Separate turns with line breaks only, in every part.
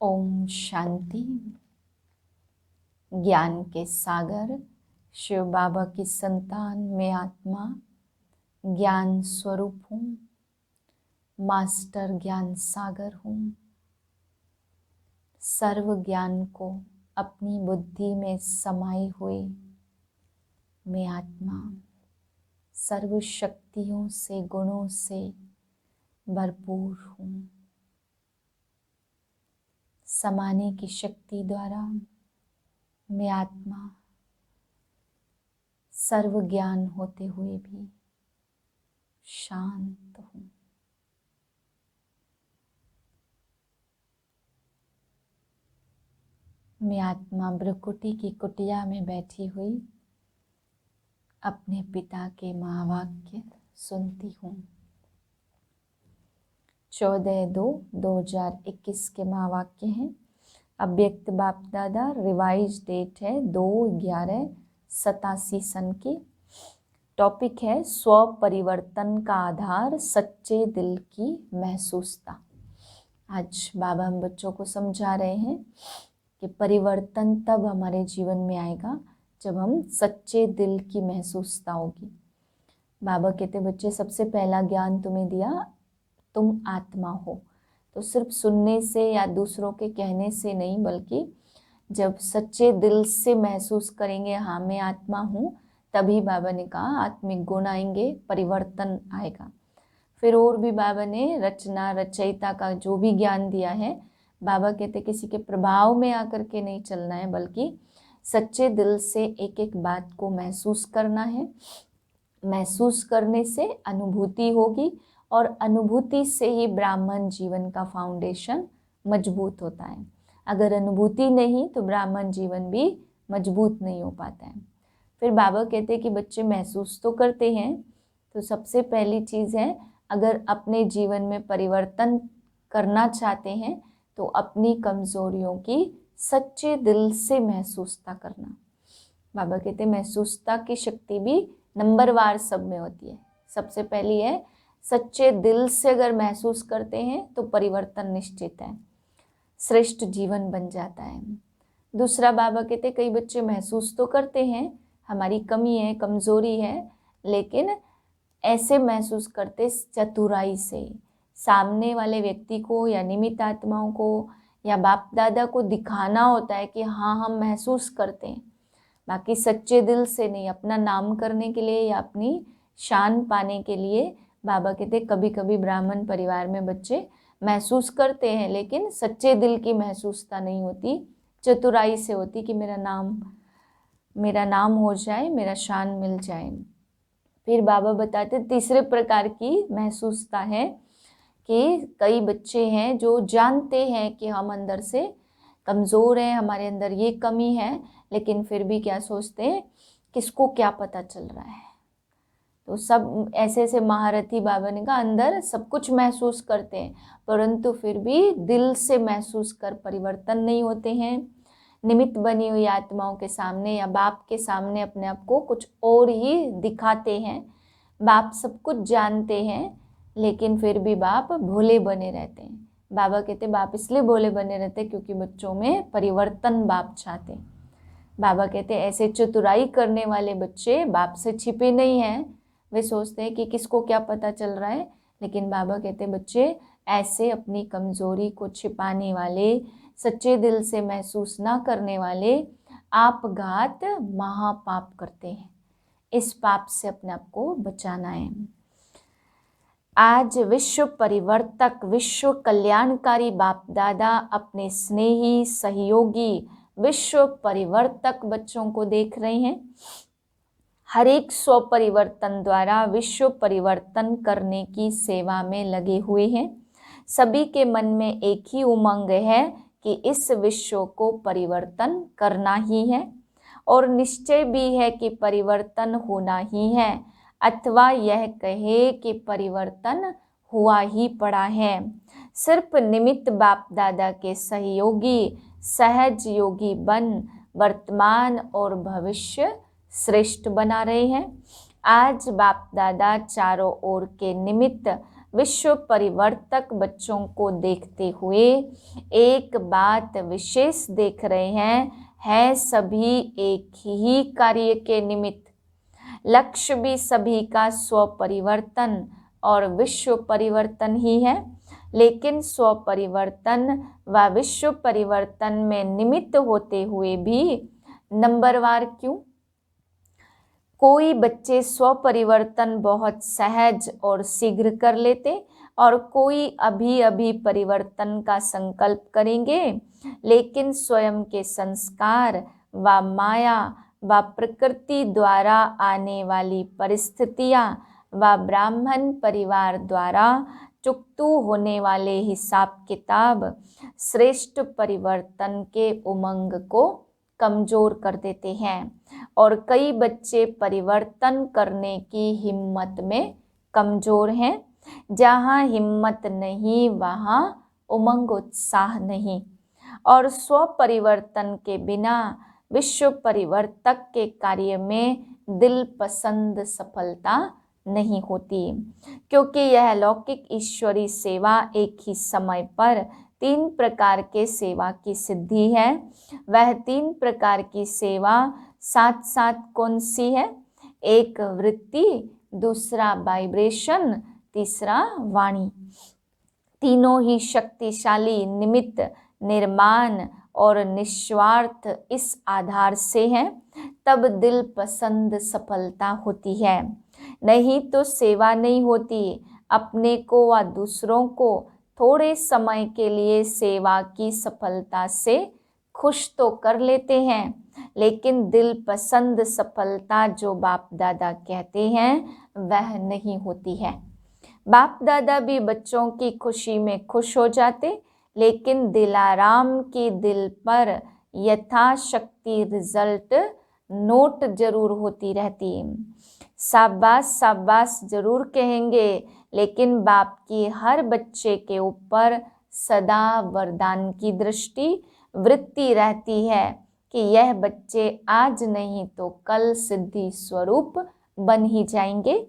ओम शांति। ज्ञान के सागर शिव बाबा की संतान में आत्मा ज्ञान स्वरूप हूँ, मास्टर ज्ञान सागर हूँ। सर्व ज्ञान को अपनी बुद्धि में समाये हुए मैं आत्मा सर्व शक्तियों से गुणों से भरपूर हूँ। समाने की शक्ति द्वारा मैं आत्मा सर्व ज्ञान होते हुए भी शांत हूँ। मैं आत्मा भ्रुकुटी की कुटिया में बैठी हुई अपने पिता के महावाक्य सुनती हूँ। 14/2/2021 के महावाक्य हैं। अव्यक्त बाप दादा, रिवाइज डेट है 2/11/87 सन की। टॉपिक है स्व परिवर्तन का आधार सच्चे दिल की महसूसता। आज बाबा हम बच्चों को समझा रहे हैं कि परिवर्तन तब हमारे जीवन में आएगा जब हम सच्चे दिल की महसूसता होगी। बाबा कहते बच्चे सबसे पहला ज्ञान तुम्हें दिया, तुम आत्मा हो। तो सिर्फ सुनने से या दूसरों के कहने से नहीं, बल्कि जब सच्चे दिल से महसूस करेंगे हाँ मैं आत्मा हूँ, तभी बाबा ने कहा आत्मिक गुण आएंगे, परिवर्तन आएगा। फिर और भी बाबा ने रचना रचयिता का जो भी ज्ञान दिया है, बाबा कहते किसी के प्रभाव में आकर के नहीं चलना है, बल्कि सच्चे दिल से एक एक बात को महसूस करना है। महसूस करने से अनुभूति होगी और अनुभूति से ही ब्राह्मण जीवन का फाउंडेशन मजबूत होता है। अगर अनुभूति नहीं तो ब्राह्मण जीवन भी मजबूत नहीं हो पाता है। फिर बाबा कहते हैं कि बच्चे महसूस तो करते हैं, तो सबसे पहली चीज़ है अगर अपने जीवन में परिवर्तन करना चाहते हैं तो अपनी कमज़ोरियों की सच्चे दिल से महसूसता करना। बाबा कहते हैं महसूसता की शक्ति भी नंबरवार सब में होती है। सबसे पहली है सच्चे दिल से अगर महसूस करते हैं तो परिवर्तन निश्चित है, श्रेष्ठ जीवन बन जाता है। दूसरा बाबा कहते कई बच्चे महसूस तो करते हैं हमारी कमी है, कमज़ोरी है, लेकिन ऐसे महसूस करते चतुराई से, सामने वाले व्यक्ति को या निमित्त आत्माओं को या बाप दादा को दिखाना होता है कि हाँ हम महसूस करते हैं, बाकी सच्चे दिल से नहीं। अपना नाम करने के लिए या अपनी शान पाने के लिए बाबा कहते कभी कभी ब्राह्मण परिवार में बच्चे महसूस करते हैं, लेकिन सच्चे दिल की महसूसता नहीं होती, चतुराई से होती कि मेरा नाम हो जाए, मेरा शान मिल जाए। फिर बाबा बताते तीसरे प्रकार की महसूसता है कि कई बच्चे हैं जो जानते हैं कि हम अंदर से कमज़ोर हैं, हमारे अंदर ये कमी है, लेकिन फिर भी क्या सोचते हैं किसको क्या पता चल रहा है। तो सब ऐसे ऐसे महारथी बाबा ने कहा अंदर सब कुछ महसूस करते हैं, परंतु फिर भी दिल से महसूस कर परिवर्तन नहीं होते हैं। निमित्त बनी हुई आत्माओं के सामने या बाप के सामने अपने आप को कुछ और ही दिखाते हैं। बाप सब कुछ जानते हैं, लेकिन फिर भी बाप भोले बने रहते हैं। बाबा कहते बाप इसलिए भोले बने रहते क्योंकि बच्चों में परिवर्तन बाप चाहते हैं। बाबा कहते ऐसे चतुराई करने वाले बच्चे बाप से छिपे नहीं हैं। वे सोचते हैं कि किसको क्या पता चल रहा है, लेकिन बाबा कहते बच्चे ऐसे अपनी कमज़ोरी को छिपाने वाले, सच्चे दिल से महसूस ना करने वाले आपघात महापाप करते हैं। इस पाप से अपने आप को बचाना है। आज विश्व परिवर्तक, विश्व कल्याणकारी बाप दादा अपने स्नेही सहयोगी विश्व परिवर्तक बच्चों को देख रहे हैं। हर एक स्व परिवर्तन द्वारा विश्व परिवर्तन करने की सेवा में लगे हुए हैं। सभी के मन में एक ही उमंग है कि इस विश्व को परिवर्तन करना ही है, और निश्चय भी है कि परिवर्तन होना ही है, अथवा यह कहे कि परिवर्तन हुआ ही पड़ा है। सिर्फ निमित्त बाप दादा के सहयोगी सहज योगी बन वर्तमान और भविष्य श्रेष्ठ बना रहे हैं। आज बाप दादा चारों ओर के निमित्त विश्व परिवर्तक बच्चों को देखते हुए एक बात विशेष देख रहे हैं सभी एक ही कार्य के निमित्त। लक्ष्य भी सभी का स्व परिवर्तन और विश्व परिवर्तन ही है, लेकिन स्व परिवर्तन व विश्व परिवर्तन में निमित्त होते हुए भी नंबरवार क्यों? कोई बच्चे स्व परिवर्तन बहुत सहज और शीघ्र कर लेते और कोई अभी अभी परिवर्तन का संकल्प करेंगे, लेकिन स्वयं के संस्कार व माया व प्रकृति द्वारा आने वाली परिस्थितियां व ब्राह्मण परिवार द्वारा चुकतू होने वाले हिसाब किताब श्रेष्ठ परिवर्तन के उमंग को कमजोर कर देते हैं और कई बच्चे परिवर्तन करने की हिम्मत में कमजोर हैं। जहाँ हिम्मत नहीं वहाँ उमंग उत्साह नहीं, और स्व परिवर्तन के बिना विश्व परिवर्तक के कार्य में दिल पसंद सफलता नहीं होती, क्योंकि यह लौकिक ईश्वरी सेवा एक ही समय पर 3 प्रकार के सेवा की सिद्धि है। वह 3 प्रकार की सेवा साथ साथ कौन सी है? एक वृत्ति, दूसरा वाइब्रेशन, तीसरा वाणी। तीनों ही शक्तिशाली निमित्त, निर्माण और निस्वार्थ इस आधार से है, तब दिल पसंद सफलता होती है। नहीं तो सेवा नहीं होती। अपने को व दूसरों को थोड़े समय के लिए सेवा की सफलता से खुश तो कर लेते हैं, लेकिन दिल पसंद सफलता जो बाप दादा कहते हैं वह नहीं होती है। बाप दादा भी बच्चों की खुशी में खुश हो जाते, लेकिन दिलाराम की दिल पर यथाशक्ति रिजल्ट नोट जरूर होती रहती। शाबाश शाबाश जरूर कहेंगे, लेकिन बाप की हर बच्चे के ऊपर सदा वरदान की दृष्टि वृत्ति रहती है कि यह बच्चे आज नहीं तो कल सिद्धि स्वरूप बन ही जाएंगे।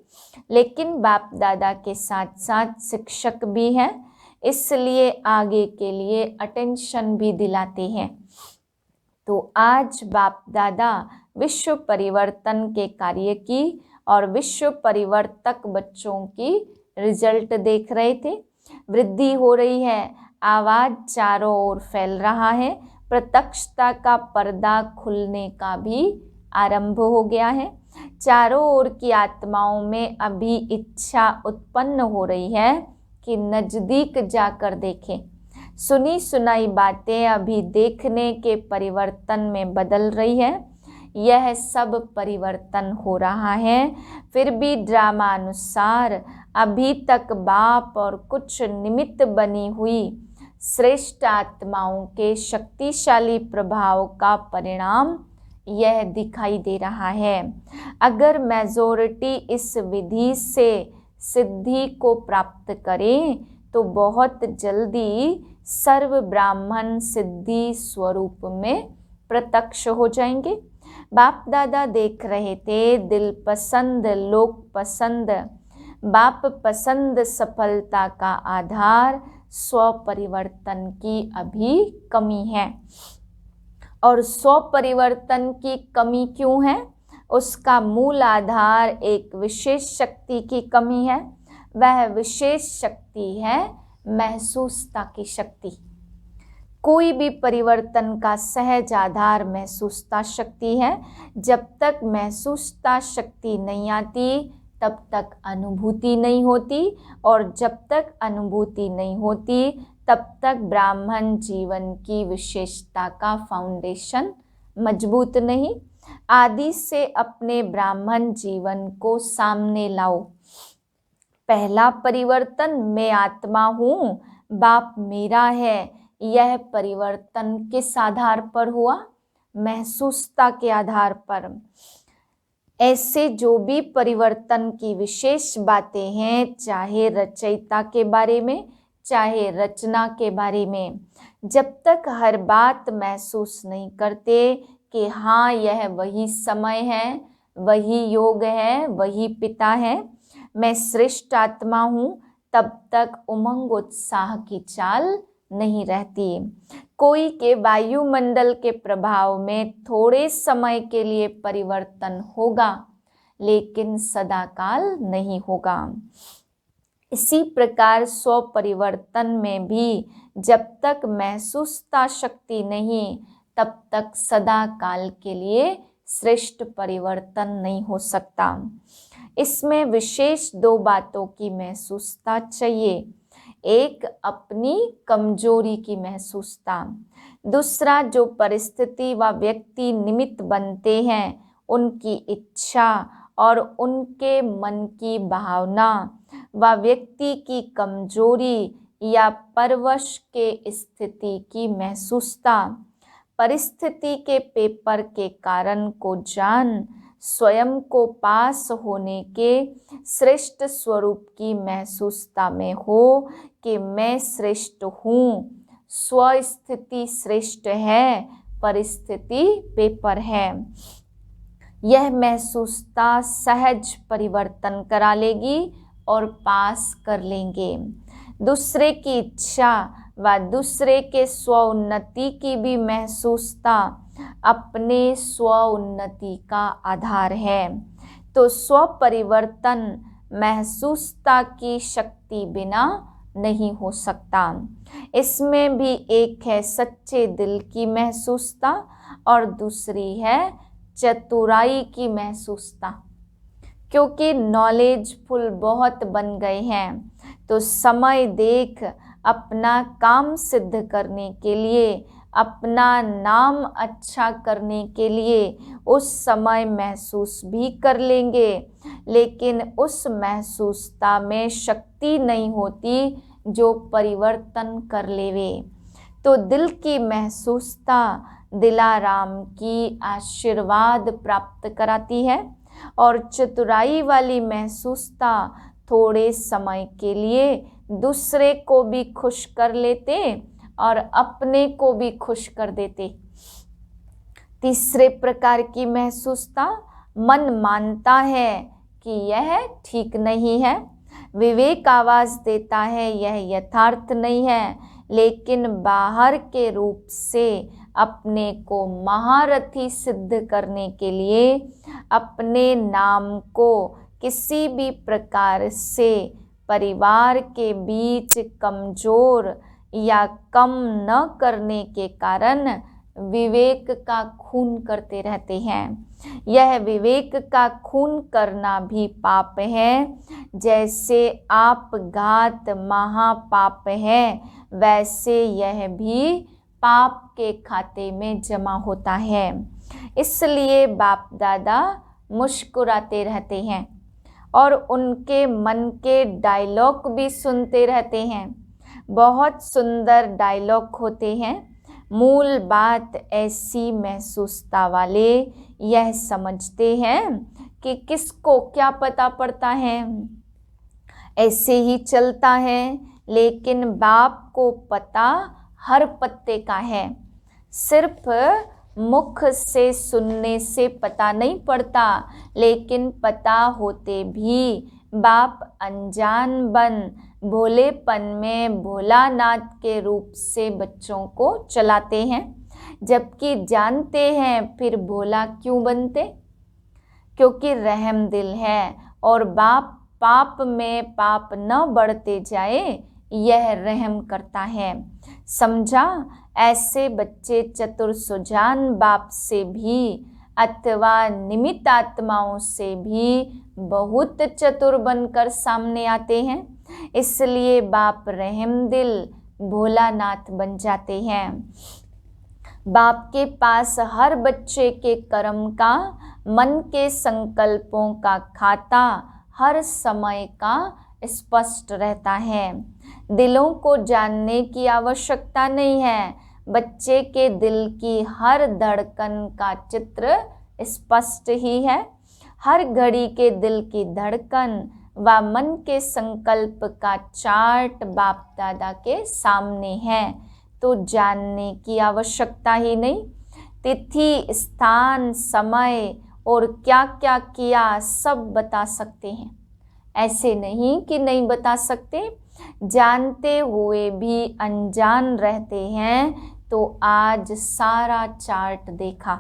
लेकिन बाप दादा के साथ साथ शिक्षक भी हैं, इसलिए आगे के लिए अटेंशन भी दिलाते हैं। तो आज बाप दादा विश्व परिवर्तन के कार्य की और विश्व परिवर्तक बच्चों की रिजल्ट देख रहे थे। वृद्धि हो रही है, आवाज चारों ओर फैल रहा है, प्रत्यक्षता का पर्दा खुलने का भी आरंभ हो गया है। चारों ओर की आत्माओं में अभी इच्छा उत्पन्न हो रही है कि नजदीक जाकर देखें। सुनी सुनाई बातें अभी देखने के परिवर्तन में बदल रही है। यह सब परिवर्तन हो रहा है, फिर भी ड्रामा अनुसार अभी तक बाप और कुछ निमित्त बनी हुई श्रेष्ठ आत्माओं के शक्तिशाली प्रभाव का परिणाम यह दिखाई दे रहा है। अगर मेजॉरिटी इस विधि से सिद्धि को प्राप्त करें तो बहुत जल्दी सर्व ब्राह्मण सिद्धि स्वरूप में प्रत्यक्ष हो जाएंगे। बाप दादा देख रहे थे दिल पसंद लोक पसंद बाप पसंद सफलता का आधार स्व परिवर्तन की अभी कमी है। और स्व परिवर्तन की कमी क्यों है? उसका मूल आधार एक विशेष शक्ति की कमी है। वह विशेष शक्ति है महसूसता की शक्ति। कोई भी परिवर्तन का सहज आधार महसूसता शक्ति है। जब तक महसूसता शक्ति नहीं आती तब तक अनुभूति नहीं होती, और जब तक अनुभूति नहीं होती तब तक ब्राह्मण जीवन की विशेषता का फाउंडेशन मजबूत नहीं। आदि से अपने ब्राह्मण जीवन को सामने लाओ। पहला परिवर्तन मैं आत्मा हूँ, बाप मेरा है, यह परिवर्तन किस आधार पर हुआ? महसूसता के आधार पर। ऐसे जो भी परिवर्तन की विशेष बातें हैं, चाहे रचयिता के बारे में चाहे रचना के बारे में, जब तक हर बात महसूस नहीं करते कि हाँ यह वही समय है, वही योग है, वही पिता है, मैं श्रेष्ठ आत्मा हूँ, तब तक उमंग उत्साह की चाल नहीं रहती। कोई के वायुमंडल के प्रभाव में थोड़े समय के लिए परिवर्तन होगा, लेकिन सदाकाल नहीं होगा। इसी प्रकार स्व परिवर्तन में भी जब तक महसूसता शक्ति नहीं, तब तक सदा काल के लिए श्रेष्ठ परिवर्तन नहीं हो सकता। इसमें विशेष दो बातों की महसूसता चाहिए। एक अपनी कमजोरी की महसूसता, दूसरा जो परिस्थिति व व्यक्ति निमित्त बनते हैं उनकी इच्छा और उनके मन की भावना व व्यक्ति की कमजोरी या परवश के स्थिति की महसूसता। परिस्थिति के पेपर के कारण को जान स्वयं को पास होने के श्रेष्ठ स्वरूप की महसूसता में हो कि मैं श्रेष्ठ हूँ। स्वस्थिति श्रेष्ठ है, परिस्थिति पेपर है। यह महसूसता सहज परिवर्तन करा लेगी और पास कर लेंगे। दूसरे की इच्छा व दूसरे के स्व उन्नति की भी महसूसता अपने स्व उन्नति का आधार है। तो स्व परिवर्तन महसूसता की शक्ति बिना नहीं हो सकता। इसमें भी एक है सच्चे दिल की महसूसता और दूसरी है चतुराई की महसूसता। क्योंकि नॉलेजफुल बहुत बन गए हैं, तो समय देख अपना काम सिद्ध करने के लिए, अपना नाम अच्छा करने के लिए उस समय महसूस भी कर लेंगे, लेकिन उस महसूसता में शक्ति नहीं होती जो परिवर्तन कर लेवे। तो दिल की महसूसता दिलाराम की आशीर्वाद प्राप्त कराती है और चतुराई वाली महसूसता थोड़े समय के लिए दूसरे को भी खुश कर लेते और अपने को भी खुश कर देते। तीसरे प्रकार की महसूसता मन मानता है कि यह ठीक नहीं है, विवेक आवाज देता है यह यथार्थ नहीं है, लेकिन बाहर के रूप से अपने को महारथी सिद्ध करने के लिए अपने नाम को किसी भी प्रकार से परिवार के बीच कमजोर या कम न करने के कारण विवेक का खून करते रहते हैं। यह विवेक का खून करना भी पाप है। जैसे आपघात महापाप है, वैसे यह भी पाप के खाते में जमा होता है। इसलिए बाप दादा मुस्कुराते रहते हैं और उनके मन के डायलॉग भी सुनते रहते हैं। बहुत सुंदर डायलॉग होते हैं। मूल बात ऐसी महसूसता वाले यह समझते हैं कि किसको क्या पता पड़ता है, ऐसे ही चलता है, लेकिन बाप को पता हर पत्ते का है। सिर्फ मुख से सुनने से पता नहीं पड़ता, लेकिन पता होते भी बाप अनजान बन भोलेपन में भोलानाथ के रूप से बच्चों को चलाते हैं, जबकि जानते हैं फिर भोला क्यों बनते, क्योंकि रहम दिल है और बाप पाप में पाप न बढ़ते जाए यह रहम करता है। समझा? ऐसे बच्चे चतुर सुजान बाप से भी अथवा निमित्त आत्माओं से भी बहुत चतुर बनकर सामने आते हैं। इसलिए बाप रहम दिल भोलानाथ बन जाते हैं। बाप के पास हर बच्चे के कर्म का, मन के संकल्पों का खाता हर समय का स्पष्ट रहता है। दिलों को जानने की आवश्यकता नहीं है। बच्चे के दिल की हर धड़कन का चित्र स्पष्ट ही है। हर घड़ी के दिल की धड़कन व मन के संकल्प का चार्ट बाप दादा के सामने है, तो जानने की आवश्यकता ही नहीं। तिथि, स्थान, समय और क्या क्या किया सब बता सकते हैं। ऐसे नहीं कि नहीं बता सकते, जानते हुए भी अनजान रहते हैं। तो आज सारा चार्ट देखा।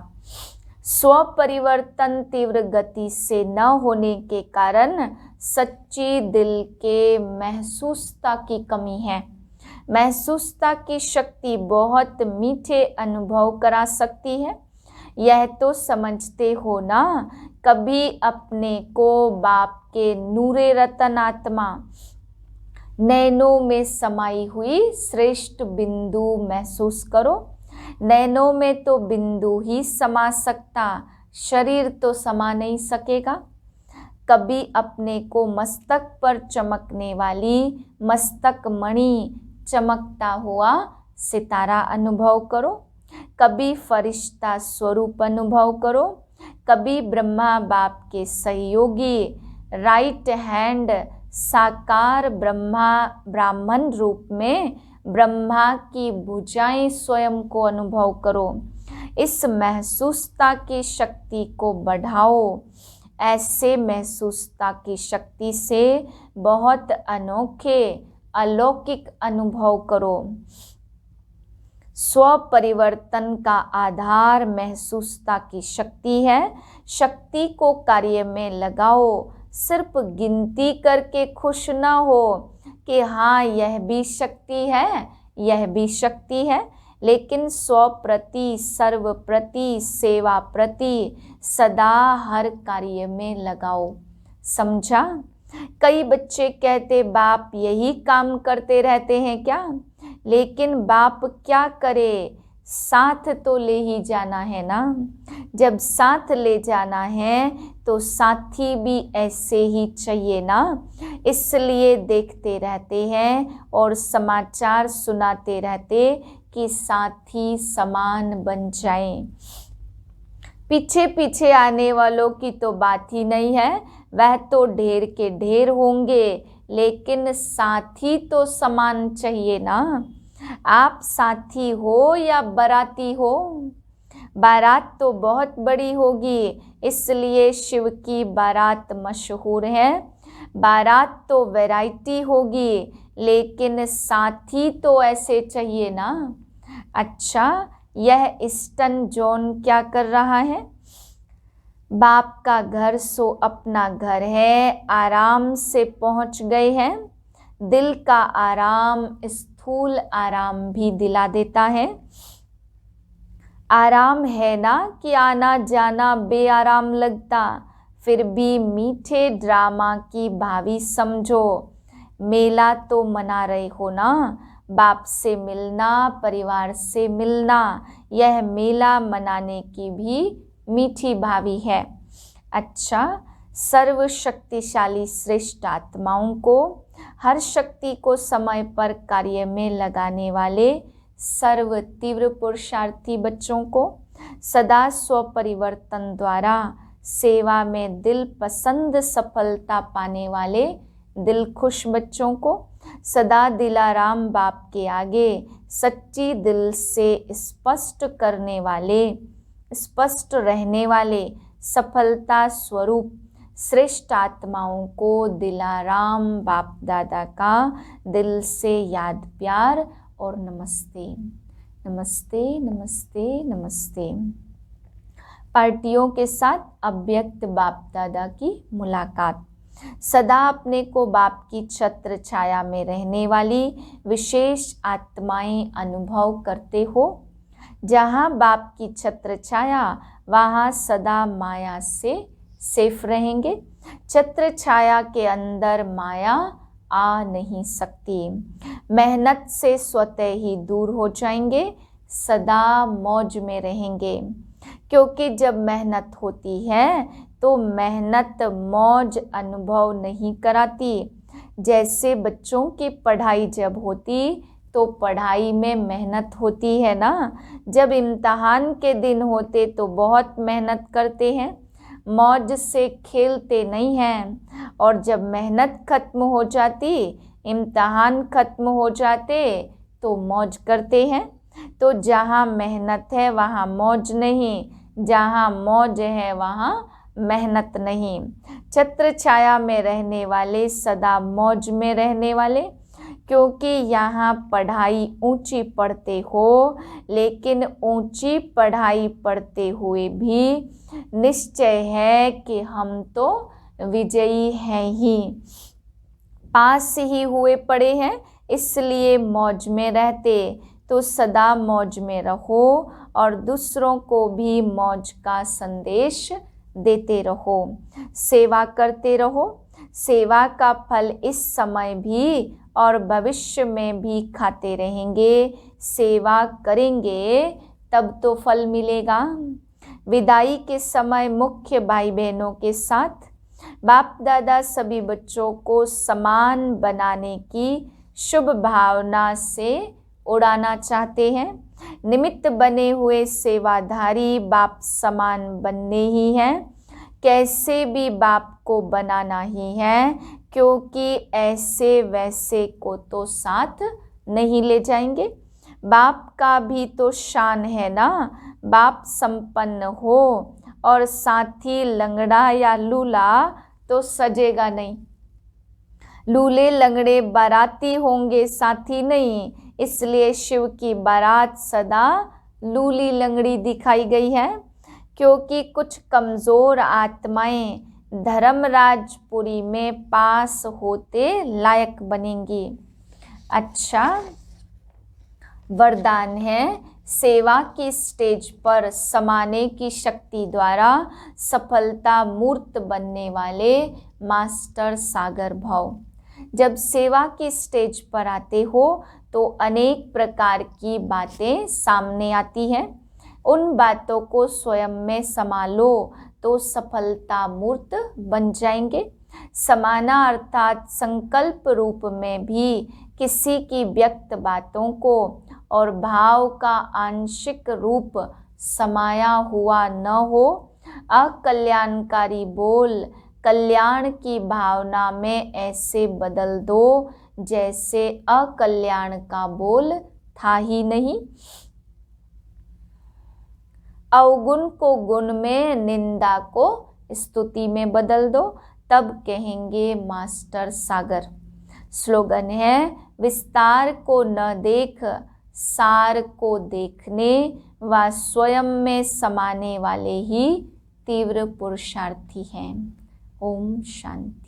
स्व परिवर्तन तीव्र गति से न होने के कारण सच्ची दिल के महसूसता की कमी है। महसूसता की शक्ति बहुत मीठे अनुभव करा सकती है। यह तो समझते हो ना, कभी अपने को बाप के नूरे रतन आत्मा नैनों में समाई हुई श्रेष्ठ बिंदु महसूस करो। नैनों में तो बिंदु ही समा सकता, शरीर तो समा नहीं सकेगा। कभी अपने को मस्तक पर चमकने वाली मस्तक मणि, चमकता हुआ सितारा अनुभव करो। कभी फरिश्ता स्वरूप अनुभव करो। कभी ब्रह्मा बाप के सहयोगी राइट हैंड साकार ब्राह्मण रूप में ब्रह्मा की भुजाएं स्वयं को अनुभव करो। इस महसूसता की शक्ति को बढ़ाओ। ऐसे महसूसता की शक्ति से बहुत अनोखे अलौकिक अनुभव करो। स्व परिवर्तन का आधार महसूसता की शक्ति है। शक्ति को कार्य में लगाओ। सिर्फ गिनती करके खुश ना हो कि हाँ यह भी शक्ति है, यह भी शक्ति है, लेकिन स्व प्रति, सर्व प्रति, सेवा प्रति सदा हर कार्य में लगाओ। समझा? कई बच्चे कहते बाप यही काम करते रहते हैं क्या? लेकिन बाप क्या करे, साथ तो ले ही जाना है ना। जब साथ ले जाना है तो साथी भी ऐसे ही चाहिए ना। इसलिए देखते रहते हैं और समाचार सुनाते रहते कि साथी समान बन जाएं। पीछे पीछे आने वालों की तो बात ही नहीं है, वह तो ढेर के ढेर होंगे, लेकिन साथी तो समान चाहिए ना। आप साथी हो या बाराती हो? बारात तो बहुत बड़ी होगी, इसलिए शिव की बारात मशहूर है। बारात तो वैरायटी होगी, लेकिन साथी तो ऐसे चाहिए ना। अच्छा, यह ईस्टर्न जोन क्या कर रहा है? बाप का घर सो अपना घर है, आराम से पहुंच गए हैं। दिल का आराम स्थूल आराम भी दिला देता है। आराम है ना कि आना जाना बेआराम लगता, फिर भी मीठे ड्रामा की भावी समझो। मेला तो मना रहे हो ना, बाप से मिलना, परिवार से मिलना, यह मेला मनाने की भी मीठी भावी है। अच्छा, सर्वशक्तिशाली श्रेष्ठ आत्माओं को, हर शक्ति को समय पर कार्य में लगाने वाले सर्व तीव्र पुरुषार्थी बच्चों को, सदा स्व परिवर्तन द्वारा सेवा में दिल पसंद सफलता पाने वाले दिल खुश बच्चों को, सदा दिलाराम बाप के आगे सच्ची दिल से स्पष्ट करने वाले, स्पष्ट रहने वाले सफलता स्वरूप श्रेष्ठ आत्माओं को दिलाराम बाप दादा का दिल से याद प्यार और नमस्ते। नमस्ते नमस्ते नमस्ते। पार्टियों के साथ अव्यक्त बाप दादा की मुलाकात। सदा अपने को बाप की छत्र छाया में रहने वाली विशेष आत्माएं अनुभव करते हो। जहाँ बाप की छत्र छाया, वहाँ सदा माया से सेफ रहेंगे। छत्र छाया के अंदर माया आ नहीं सकती। मेहनत से स्वतः ही दूर हो जाएंगे, सदा मौज में रहेंगे। क्योंकि जब मेहनत होती है तो मेहनत मौज अनुभव नहीं कराती। जैसे बच्चों की पढ़ाई जब होती तो पढ़ाई में मेहनत होती है ना। जब इम्तहान के दिन होते तो बहुत मेहनत करते हैं, मौज से खेलते नहीं हैं। और जब मेहनत खत्म हो जाती, इम्तहान खत्म हो जाते तो मौज करते हैं। तो जहाँ मेहनत है वहाँ मौज नहीं, जहाँ मौज है वहाँ मेहनत नहीं। छत्र छाया में रहने वाले, सदा मौज में रहने वाले, क्योंकि यहाँ पढ़ाई ऊंची पढ़ते हो, लेकिन ऊंची पढ़ाई पढ़ते हुए भी निश्चय है कि हम तो विजयी हैं ही, पास ही हुए पड़े हैं, इसलिए मौज में रहते। तो सदा मौज में रहो और दूसरों को भी मौज का संदेश देते रहो, सेवा करते रहो। सेवा का फल इस समय भी और भविष्य में भी खाते रहेंगे। सेवा करेंगे तब तो फल मिलेगा। विदाई के समय मुख्य भाई बहनों के साथ बाप दादा सभी बच्चों को समान बनाने की शुभ भावना से उड़ाना चाहते हैं। निमित्त बने हुए सेवाधारी बाप समान बनने ही हैं, कैसे भी बाप को बनाना ही है, क्योंकि ऐसे वैसे को तो साथ नहीं ले जाएंगे। बाप का भी तो शान है ना, बाप संपन्न हो और साथी लंगड़ा या लूला तो सजेगा नहीं। लूले लंगड़े बाराती होंगे, साथी नहीं। इसलिए शिव की बारात सदा लूली लंगड़ी दिखाई गई है, क्योंकि कुछ कमजोर आत्माएं धर्मराजपुरी में पास होते लायक बनेंगी। अच्छा, वरदान है सेवा की स्टेज पर समाने की शक्ति द्वारा सफलता मूर्त बनने वाले मास्टर सागर भव। जब सेवा की स्टेज पर आते हो तो अनेक प्रकार की बातें सामने आती हैं। उन बातों को स्वयं में संभालो तो सफलता मूर्त बन जाएंगे। समाना अर्थात संकल्प रूप में भी किसी की व्यक्त बातों को और भाव का आंशिक रूप समाया हुआ न हो। अकल्याणकारी बोल कल्याण की भावना में ऐसे बदल दो जैसे अकल्याण का बोल था ही नहीं। अवगुण को गुण में, निंदा को स्तुति में बदल दो, तब कहेंगे मास्टर सागर। स्लोगन है विस्तार को न देख, सार को देखने व स्वयं में समाने वाले ही तीव्र पुरुषार्थी हैं। ओम शांति।